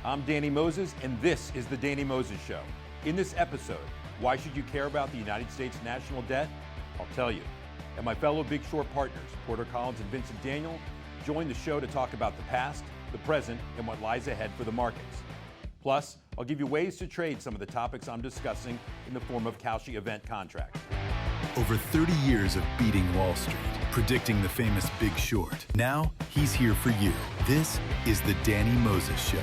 I'm Danny Moses, and this is The Danny Moses Show. In this episode, why should you care about the United States national debt? I'll tell you. And my fellow Big Short partners, Porter Collins and Vincent Daniel, join the show to talk about the past, the present, and what lies ahead for the markets. Plus, I'll give you ways to trade some of the topics I'm discussing in the form of Kalshi event contracts. Over 30 years of beating Wall Street, predicting the famous Big Short. Now, he's here for you. This is The Danny Moses Show.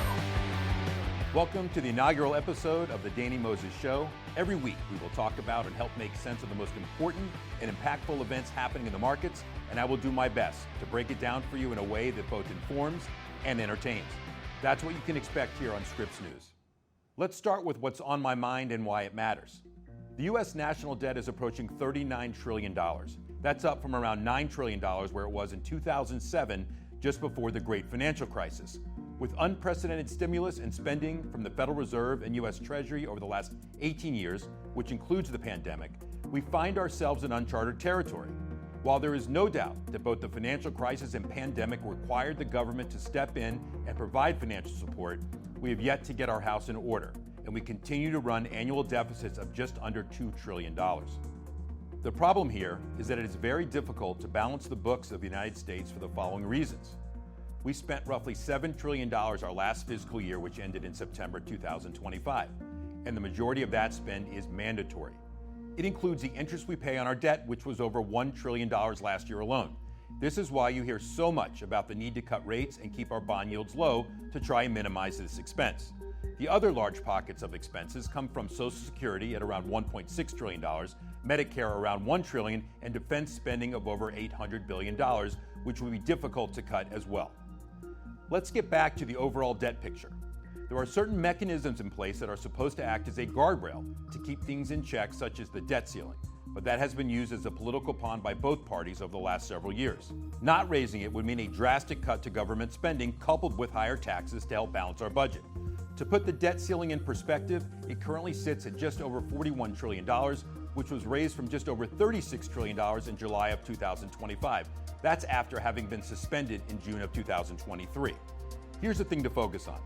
Welcome to the inaugural episode of The Danny Moses Show. Every week, we will talk about and help make sense of the most important and impactful events happening in the markets, and I will do my best to break it down for you in a way that both informs and entertains. That's what you can expect here on Scripps News. Let's start with what's on my mind and why it matters. The U.S. national debt is approaching $39 trillion. That's up from around $9 trillion where it was in 2007, just before the great financial crisis. With unprecedented stimulus and spending from the Federal Reserve and U.S. Treasury over the last 18 years, which includes the pandemic, we find ourselves in uncharted territory. While there is no doubt that both the financial crisis and pandemic required the government to step in and provide financial support, we have yet to get our house in order, and we continue to run annual deficits of just under $2 trillion. The problem here is that it is very difficult to balance the books of the United States for the following reasons. We spent roughly $7 trillion our last fiscal year, which ended in September 2025, and the majority of that spend is mandatory. It includes the interest we pay on our debt, which was over $1 trillion last year alone. This is why you hear so much about the need to cut rates and keep our bond yields low to try and minimize this expense. The other large pockets of expenses come from Social Security at around $1.6 trillion, Medicare around $1 trillion, and defense spending of over $800 billion, which will be difficult to cut as well. Let's get back to the overall debt picture. There are certain mechanisms in place that are supposed to act as a guardrail to keep things in check, such as the debt ceiling, but that has been used as a political pawn by both parties over the last several years. Not raising it would mean a drastic cut to government spending coupled with higher taxes to help balance our budget. To put the debt ceiling in perspective, it currently sits at just over $41 trillion, which was raised from just over $36 trillion in July of 2025. That's after having been suspended in June of 2023. Here's the thing to focus on.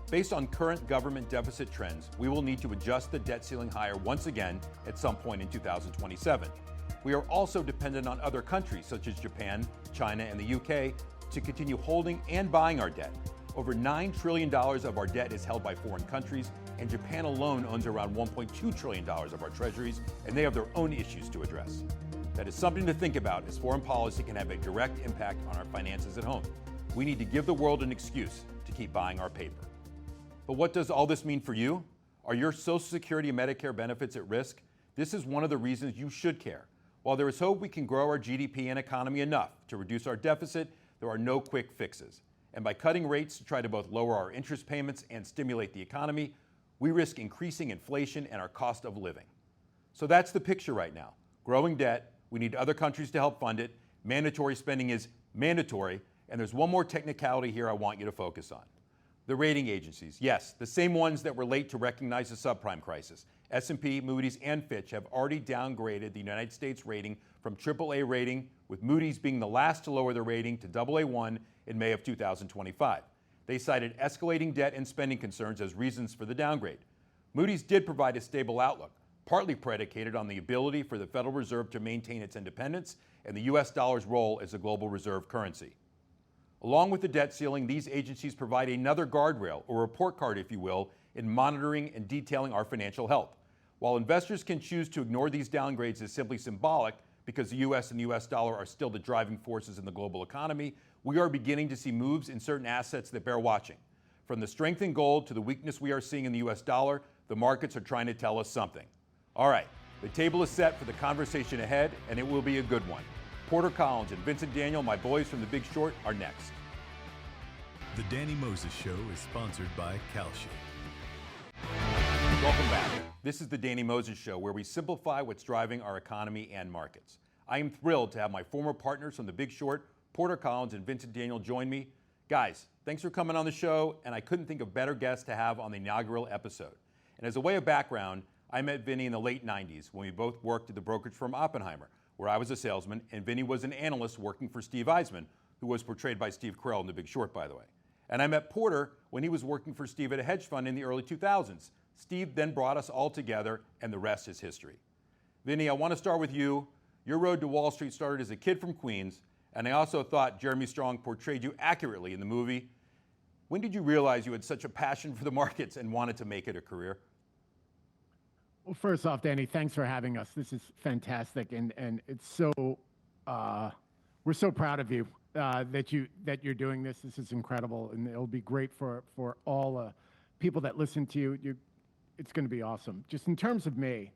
Based on current government deficit trends, we will need to adjust the debt ceiling higher once again at some point in 2027. We are also dependent on other countries such as Japan, China, and the UK to continue holding and buying our debt. Over $9 trillion of our debt is held by foreign countries, and Japan alone owns around $1.2 trillion of our treasuries, and they have their own issues to address. That is something to think about, as foreign policy can have a direct impact on our finances at home. We need to give the world an excuse to keep buying our paper. But what does all this mean for you? Are your Social Security and Medicare benefits at risk? This is one of the reasons you should care. While there is hope we can grow our GDP and economy enough to reduce our deficit, there are no quick fixes. And by cutting rates to try to both lower our interest payments and stimulate the economy, we risk increasing inflation and our cost of living. So that's the picture right now. Growing debt, we need other countries to help fund it, mandatory spending is mandatory, and there's one more technicality here I want you to focus on. The rating agencies, yes, the same ones that were late to recognize the subprime crisis. S&P, Moody's, and Fitch have already downgraded the United States rating from AAA rating, with Moody's being the last to lower the rating to AA1 in May of 2025. They cited escalating debt and spending concerns as reasons for the downgrade. Moody's did provide a stable outlook, partly predicated on the ability for the Federal Reserve to maintain its independence and the U.S. dollar's role as a global reserve currency. Along with the debt ceiling, these agencies provide another guardrail, or report card if you will, in monitoring and detailing our financial health. While investors can choose to ignore these downgrades as simply symbolic because the U.S. and the U.S. dollar are still the driving forces in the global economy, we are beginning to see moves in certain assets that bear watching. From the strength in gold to the weakness we are seeing in the U.S. dollar, the markets are trying to tell us something. All right, the table is set for the conversation ahead, and it will be a good one. Porter Collins and Vincent Daniel, my boys from The Big Short, are next. The Danny Moses Show is sponsored by Kalshi. Welcome back. This is The Danny Moses Show, where we simplify what's driving our economy and markets. I am thrilled to have my former partners from The Big Short, Porter Collins and Vincent Daniel, join me. Guys, thanks for coming on the show, and I couldn't think of better guests to have on the inaugural episode. And as a way of background, I met Vinny in the late 90s when we both worked at the brokerage firm Oppenheimer, where I was a salesman, and Vinny was an analyst working for Steve Eisman, who was portrayed by Steve Carell in The Big Short, by the way. And I met Porter when he was working for Steve at a hedge fund in the early 2000s. Steve then brought us all together, and the rest is history. Vinny, I want to start with you. Your road to Wall Street started as a kid from Queens, and I also thought Jeremy Strong portrayed you accurately in the movie. When did you realize you had such a passion for the markets and wanted to make it a career? Well, first off, Danny, thanks for having us. This is fantastic, and it's so we're so proud of you that you're doing this. This is incredible, and it'll be great for all people that listen to you. It's going to be awesome. Just in terms of me,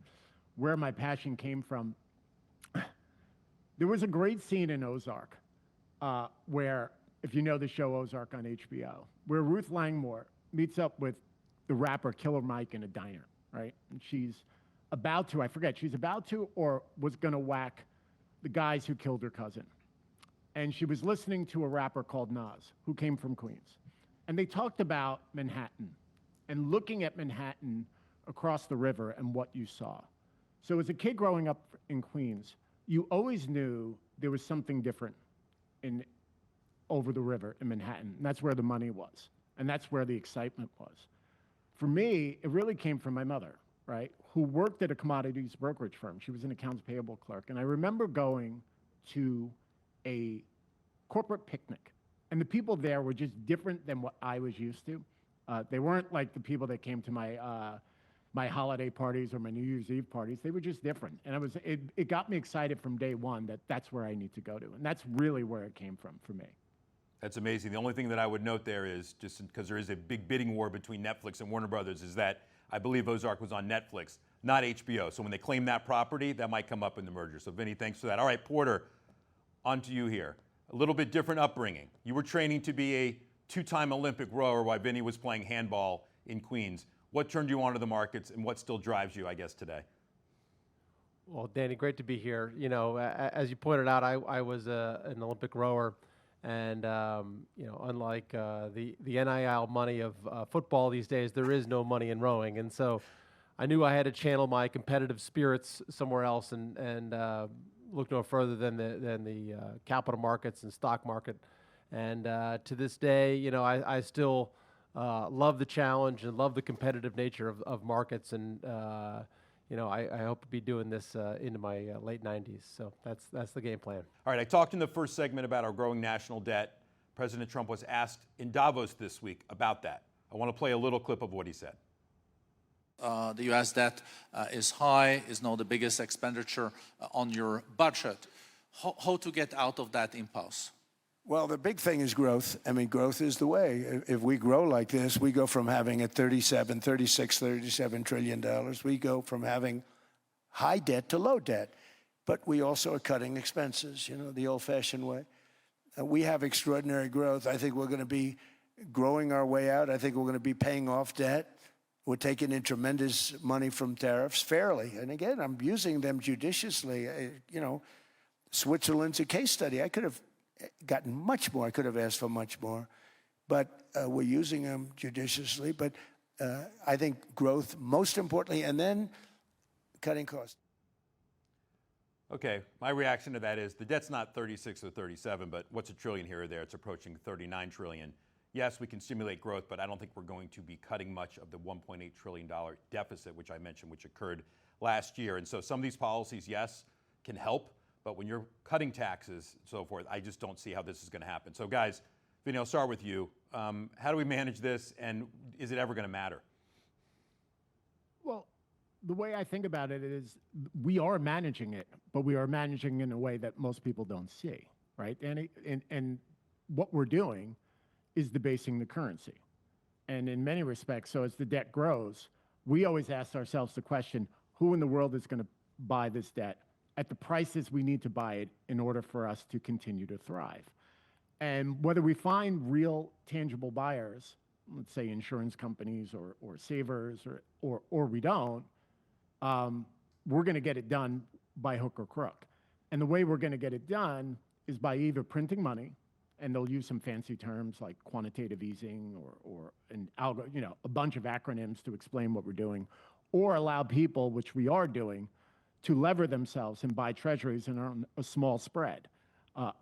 where my passion came from, there was a great scene in Ozark where, if you know the show Ozark on HBO, where Ruth Langmore meets up with the rapper Killer Mike in a diner, right? And she's about to, I forget, she's about to or was going to whack the guys who killed her cousin. And she was listening to a rapper called Nas, who came from Queens. And they talked about Manhattan and looking at Manhattan across the river and what you saw. So as a kid growing up in Queens, you always knew there was something different over the river in Manhattan. And that's where the money was. And that's where the excitement was. For me, it really came from my mother, right, who worked at a commodities brokerage firm. She was an accounts payable clerk. And I remember going to a corporate picnic. And the people there were just different than what I was used to. They weren't like the people that came to my holiday parties or my New Year's Eve parties. They were just different. And it got me excited from day one that that's where I need to go to. And that's really where it came from for me. That's amazing. The only thing that I would note there is, just because there is a big bidding war between Netflix and Warner Brothers, is that I believe Ozark was on Netflix, not HBO. So when they claim that property, that might come up in the merger. So Vinny, thanks for that. All right, Porter, on to you here. A little bit different upbringing. You were training to be a two-time Olympic rower while Vinny was playing handball in Queens. What turned you onto the markets, and what still drives you, I guess, today? Well, Danny, great to be here. You know, as you pointed out, I was an Olympic rower, and you know, unlike the NIL money of football these days, there is no money in rowing, and so I knew I had to channel my competitive spirits somewhere else, and look no further than the capital markets and stock market. And to this day, you know, I still love the challenge and love the competitive nature of markets, and you know, I hope to be doing this into my late 90s. So that's the game plan. All right, I talked in the first segment about our growing national debt. President Trump was asked in Davos this week about that. I want to play a little clip of what he said. The U.S. debt is high, is now the biggest expenditure on your budget. How to get out of that impasse? Well, the big thing is growth. I mean, growth is the way. If we grow like this, we go from having a $37 trillion. We go from having high debt to low debt. But we also are cutting expenses, you know, the old-fashioned way. We have extraordinary growth. I think we're going to be growing our way out. I think we're going to be paying off debt. We're taking in tremendous money from tariffs fairly. And again, I'm using them judiciously. You know, Switzerland's a case study. I could have gotten much more. I could have asked for much more. But we're using them judiciously. But I think growth, most importantly, and then cutting costs. Okay, my reaction to that is the debt's not 36 or 37, but what's a trillion here or there? It's approaching 39 trillion. Yes, we can stimulate growth, but I don't think we're going to be cutting much of the $1.8 trillion deficit, which I mentioned, which occurred last year. And so some of these policies, yes, can help, but when you're cutting taxes and so forth, I just don't see how this is going to happen. So guys, Vinny, I'll start with you. How do we manage this, and is it ever going to matter? Well, the way I think about it is we are managing it, but we are managing in a way that most people don't see, right? And what we're doing is debasing the currency. And in many respects, so as the debt grows, we always ask ourselves the question, who in the world is going to buy this debt at the prices we need to buy it in order for us to continue to thrive? And whether we find real tangible buyers, let's say insurance companies or savers, or we don't, we're going to get it done by hook or crook. And the way we're going to get it done is by either printing money, and they'll use some fancy terms like quantitative easing or a bunch of acronyms to explain what we're doing, or allow people, which we are doing, to lever themselves and buy treasuries and earn a small spread.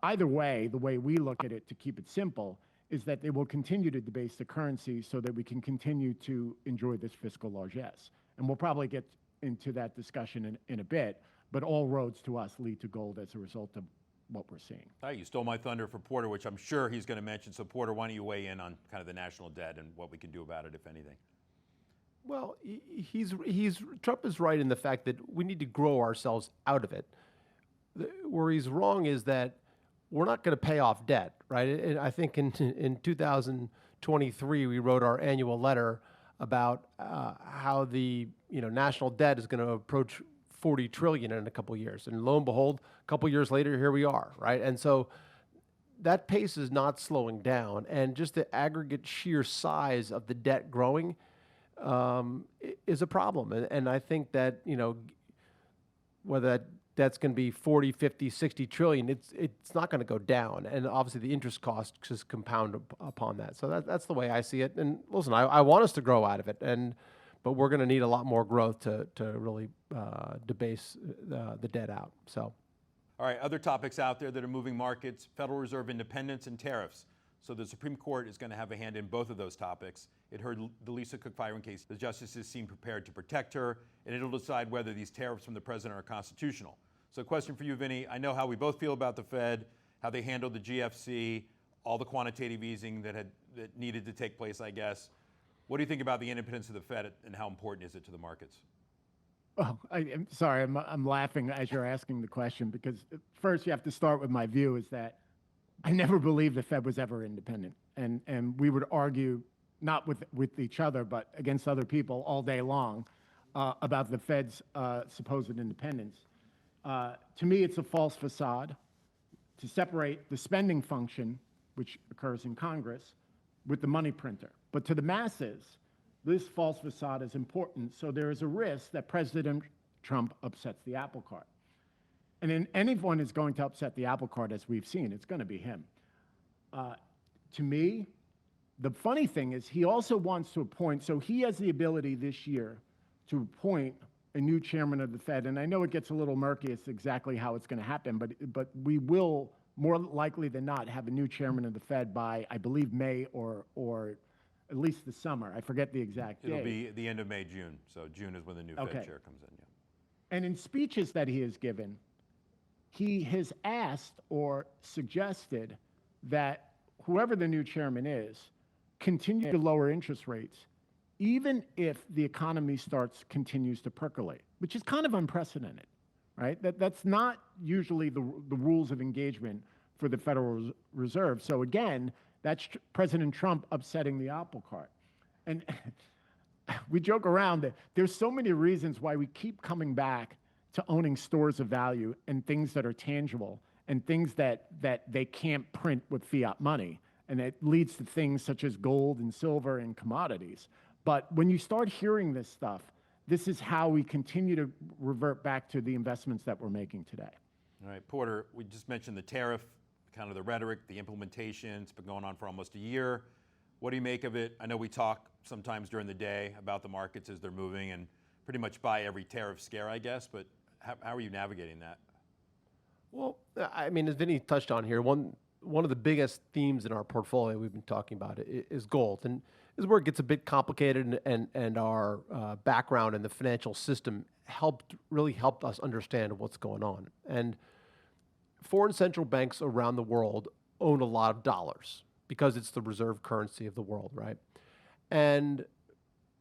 Either way, the way we look at it, to keep it simple, is that they will continue to debase the currency so that we can continue to enjoy this fiscal largesse. And we'll probably get into that discussion in a bit, but all roads to us lead to gold as a result of what we're seeing. All right, you stole my thunder for Porter, which I'm sure he's going to mention. So, Porter, why don't you weigh in on kind of the national debt and what we can do about it, if anything? Well, Trump is right in the fact that we need to grow ourselves out of it. Where he's wrong is that we're not going to pay off debt, right? And I think in 2023 we wrote our annual letter about how the national debt is going to approach 40 trillion in a couple of years, and lo and behold, a couple of years later, here we are, right? And so that pace is not slowing down, and just the aggregate sheer size of the debt growing is a problem. And I think that, whether that debt's going to be 40, 50, 60 trillion, it's not going to go down. And obviously the interest costs just compound upon that. So that's the way I see it. And listen, I want us to grow out of it, but we're going to need a lot more growth to really debase the debt out. So. All right, other topics out there that are moving markets: Federal Reserve independence and tariffs. So the Supreme Court is going to have a hand in both of those topics. It heard the Lisa Cook firing case. The justices seem prepared to protect her, and it'll decide whether these tariffs from the president are constitutional. So question for you, Vinny. I know how we both feel about the Fed, how they handled the GFC, all the quantitative easing that needed to take place, I guess. What do you think about the independence of the Fed, and how important is it to the markets? Well, I'm sorry, I'm laughing as you're asking the question, because first you have to start with my view is that I never believed the Fed was ever independent. And we would argue, not with each other, but against other people all day long about the Fed's supposed independence. To me, it's a false facade to separate the spending function, which occurs in Congress, with the money printer. But to the masses, this false facade is important, so there is a risk that President Trump upsets the apple cart. And then anyone is going to upset the apple cart, as we've seen. It's going to be him. To me, the funny thing is he also wants to appoint, so he has the ability this year to appoint a new chairman of the Fed. And I know it gets a little murky as to exactly how it's going to happen, but we will, more likely than not, have a new chairman of the Fed by, I believe, May or at least the summer. I forget the exact date. It'll be the end of May, June. So June is when the new Fed chair comes in. Yeah. And in speeches that he has given, he has asked or suggested that whoever the new chairman is continue to lower interest rates, even if the economy continues to percolate, which is kind of unprecedented, right? That's not usually the rules of engagement for the Federal Reserve. So again, that's President Trump upsetting the apple cart. And we joke around that there's so many reasons why we keep coming back to owning stores of value and things that are tangible and things that they can't print with fiat money. And it leads to things such as gold and silver and commodities. But when you start hearing this stuff, this is how we continue to revert back to the investments that we're making today. All right, Porter, we just mentioned the tariff, kind of the rhetoric, the implementation. It's been going on for almost a year. What do you make of it? I know we talk sometimes during the day about the markets as they're moving and pretty much buy every tariff scare, I guess, but how are you navigating that? Well, I mean, as Vinny touched on here, one of the biggest themes in our portfolio we've been talking about is gold. And this is where it gets a bit complicated, and our background in the financial system really helped us understand what's going on. And foreign central banks around the world own a lot of dollars because it's the reserve currency of the world, right? And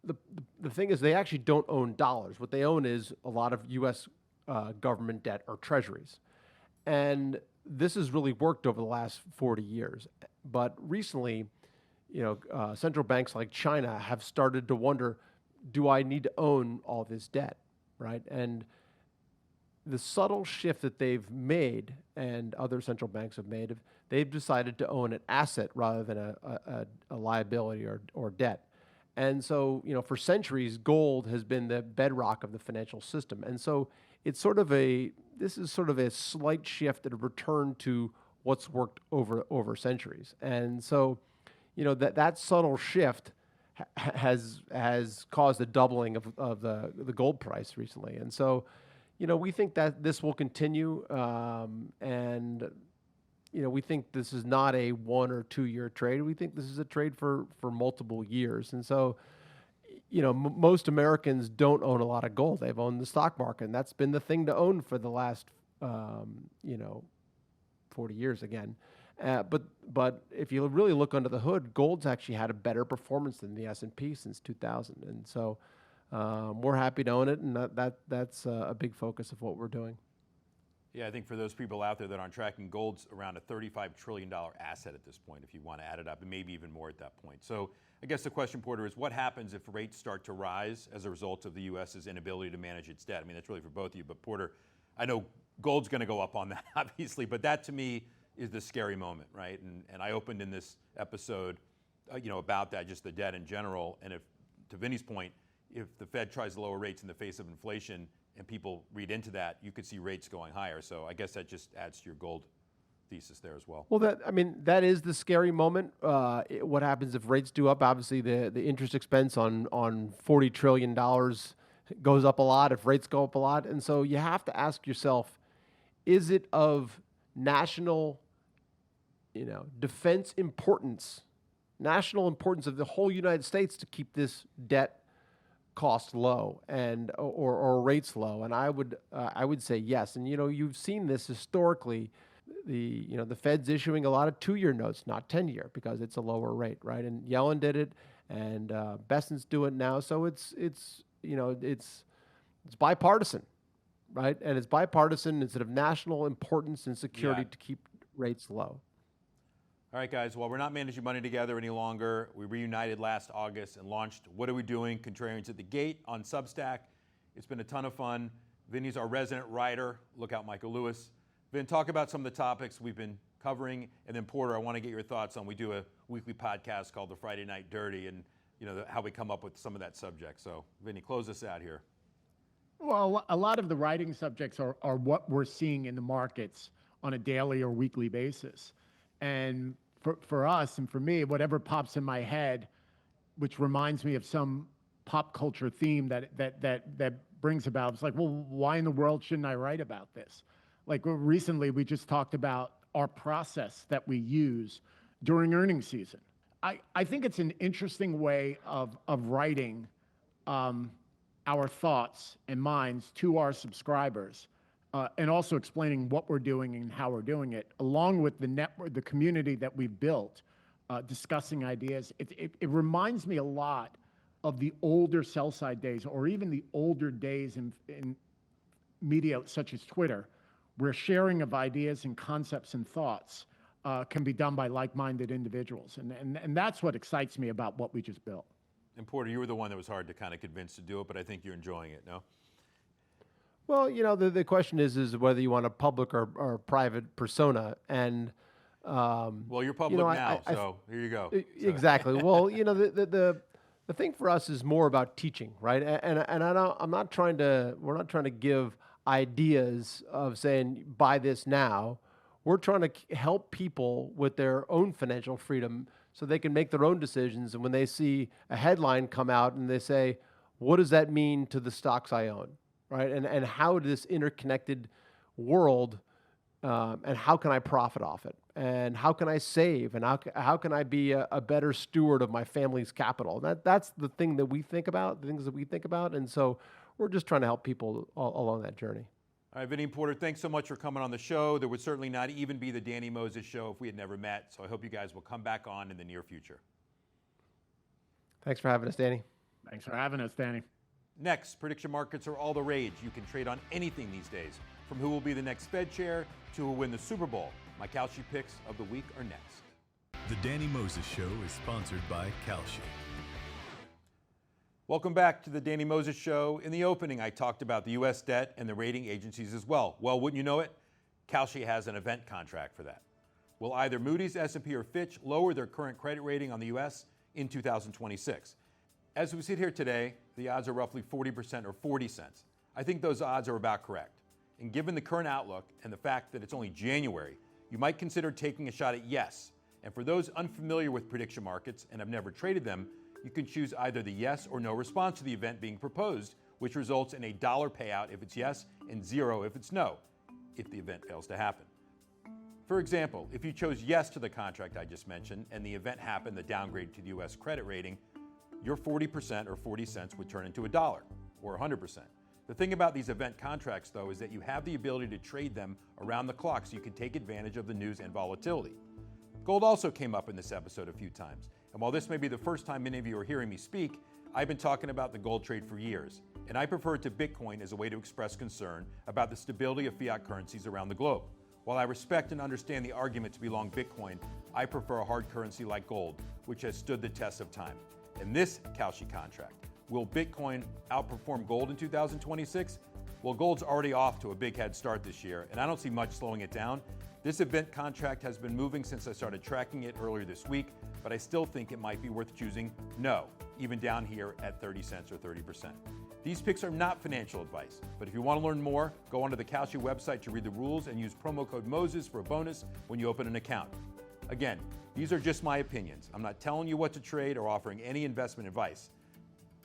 the thing is, they actually don't own dollars. What they own is a lot of U.S. Government debt or treasuries. And this has really worked over the last 40 years. But recently, central banks like China have started to wonder, do I need to own all this debt, right? And the subtle shift that they've made, and other central banks have made, they've decided to own an asset rather than a liability or debt. And so, for centuries, gold has been the bedrock of the financial system. And so this is sort of a slight shift and a return to what's worked over centuries. And so, that subtle shift has caused a doubling of the gold price recently. And so, we think that this will continue. And we think this is not a 1 or 2 year trade. We think this is a trade for multiple years. And so, most Americans don't own a lot of gold. They've owned the stock market, and that's been the thing to own for the last, 40 years again. But if you really look under the hood, gold's actually had a better performance than the S&P since 2000. And so we're happy to own it, and that's a big focus of what we're doing. Yeah, I think for those people out there that aren't tracking, gold's around a $35 trillion asset at this point, if you want to add it up, and maybe even more at that point. So I guess the question, Porter, is what happens if rates start to rise as a result of the U.S.'s inability to manage its debt? I mean, that's really for both of you, but Porter, I know gold's going to go up on that, obviously, but that to me is the scary moment, right? And I opened in this episode, about that, just the debt in general, and if, to Vinny's point, if the Fed tries to lower rates in the face of inflation and people read into that, you could see rates going higher. So I guess that just adds to your gold thesis there as well. Well, that is the scary moment. What happens if rates do up? Obviously, the interest expense on $40 trillion goes up a lot if rates go up a lot. And so you have to ask yourself, is it of national, defense importance, national importance of the whole United States to keep this debt cost low and or rates low? And I would say yes. And you've seen this historically. The Fed's issuing a lot of 2-year notes, not 10-year, because it's a lower rate, right? And Yellen did it, and Bessent's doing it now. So it's bipartisan, right? And it's bipartisan. It's of national importance and security to keep rates low. All right, guys, well, we're not managing money together any longer. We reunited last August and launched What Are We Doing? Contrarians at the Gate on Substack. It's been a ton of fun. Vinny's our resident writer. Look out, Michael Lewis. Vin, talk about some of the topics we've been covering. And then, Porter, I want to get your thoughts on, we do a weekly podcast called The Friday Night Dirty, and how we come up with some of that subject. So, Vinny, close us out here. Well, a lot of the writing subjects are what we're seeing in the markets on a daily or weekly basis. And for us and for me, whatever pops in my head, which reminds me of some pop culture theme that brings about, it's like, well, why in the world shouldn't I write about this? Like recently, we just talked about our process that we use during earnings season. I think it's an interesting way of writing our thoughts and minds to our subscribers. And also explaining what we're doing and how we're doing it, along with the network, the community that we've built, discussing ideas. It reminds me a lot of the older sell-side days, or even the older days in media such as Twitter, where sharing of ideas and concepts and thoughts can be done by like-minded individuals. And that's what excites me about what we just built. And Porter, you were the one that was hard to kind of convince to do it, but I think you're enjoying it, no? Well, the question is whether you want a public or private persona, and well, you're public now, so here you go. Exactly. Well, the thing for us is more about teaching, right? And we're not trying to give ideas of saying buy this now. We're trying to help people with their own financial freedom so they can make their own decisions. And when they see a headline come out and they say, what does that mean to the stocks I own? Right, and how this interconnected world, and how can I profit off it, and how can I save, and how can I be a better steward of my family's capital? That's the thing that we think about, the things that we think about, and so we're just trying to help people along that journey. All right, Vinny and Porter, thanks so much for coming on the show. There would certainly not even be the Danny Moses Show if we had never met, so I hope you guys will come back on in the near future. Thanks for having us, Danny. Thanks for having us, Danny. Next, prediction markets are all the rage. You can trade on anything these days, from who will be the next Fed chair to who will win the Super Bowl. My Kalshi picks of the week are next. The Danny Moses Show is sponsored by Kalshi. Welcome back to the Danny Moses Show. In the opening, I talked about the U.S. debt and the rating agencies as well. Well, wouldn't you know it? Kalshi has an event contract for that. Will either Moody's, S&P, or Fitch lower their current credit rating on the U.S. in 2026? As we sit here today, the odds are roughly 40% or 40 cents. I think those odds are about correct. And given the current outlook and the fact that it's only January, you might consider taking a shot at yes. And for those unfamiliar with prediction markets and have never traded them, you can choose either the yes or no response to the event being proposed, which results in a $1 payout if it's yes and 0 if it's no, if the event fails to happen. For example, if you chose yes to the contract I just mentioned and the event happened, the downgrade to the U.S. credit rating, your 40% or 40 cents would turn into $1 or 100%. The thing about these event contracts, though, is that you have the ability to trade them around the clock so you can take advantage of the news and volatility. Gold also came up in this episode a few times. And while this may be the first time many of you are hearing me speak, I've been talking about the gold trade for years. And I prefer it to Bitcoin as a way to express concern about the stability of fiat currencies around the globe. While I respect and understand the argument to be long Bitcoin, I prefer a hard currency like gold, which has stood the test of time. In this Kalshi contract, will Bitcoin outperform gold in 2026? Well, gold's already off to a big head start this year, and I don't see much slowing it down. This event contract has been moving since I started tracking it earlier this week, but I still think it might be worth choosing no, even down here at 30 cents or 30%. These picks are not financial advice, but if you want to learn more, go onto the Kalshi website to read the rules and use promo code MOSES for a bonus when you open an account. Again, these are just my opinions. I'm not telling you what to trade or offering any investment advice.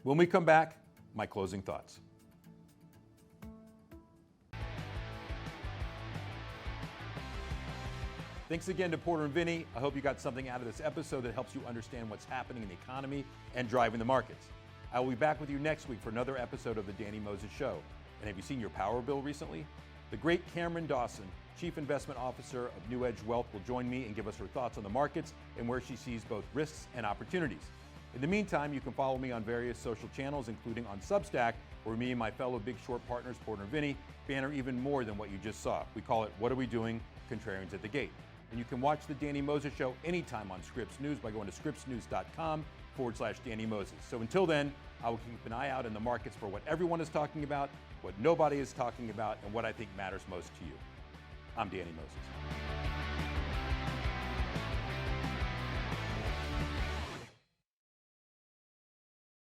When we come back, my closing thoughts. Thanks again to Porter and Vinny. I hope you got something out of this episode that helps you understand what's happening in the economy and driving the markets. I will be back with you next week for another episode of The Danny Moses Show. And have you seen your power bill recently? The great Cameron Dawson, Chief Investment Officer of New Edge Wealth, will join me and give us her thoughts on the markets and where she sees both risks and opportunities. In the meantime, you can follow me on various social channels, including on Substack, where me and my fellow Big Short partners, Porter and Vinny, banner even more than what you just saw. We call it What Are We Doing? Contrarians at the Gate. And you can watch The Danny Moses Show anytime on Scripps News by going to scrippsnews.com/Danny Moses. So until then, I will keep an eye out in the markets for what everyone is talking about, what nobody is talking about, and what I think matters most to you. I'm Danny Moses.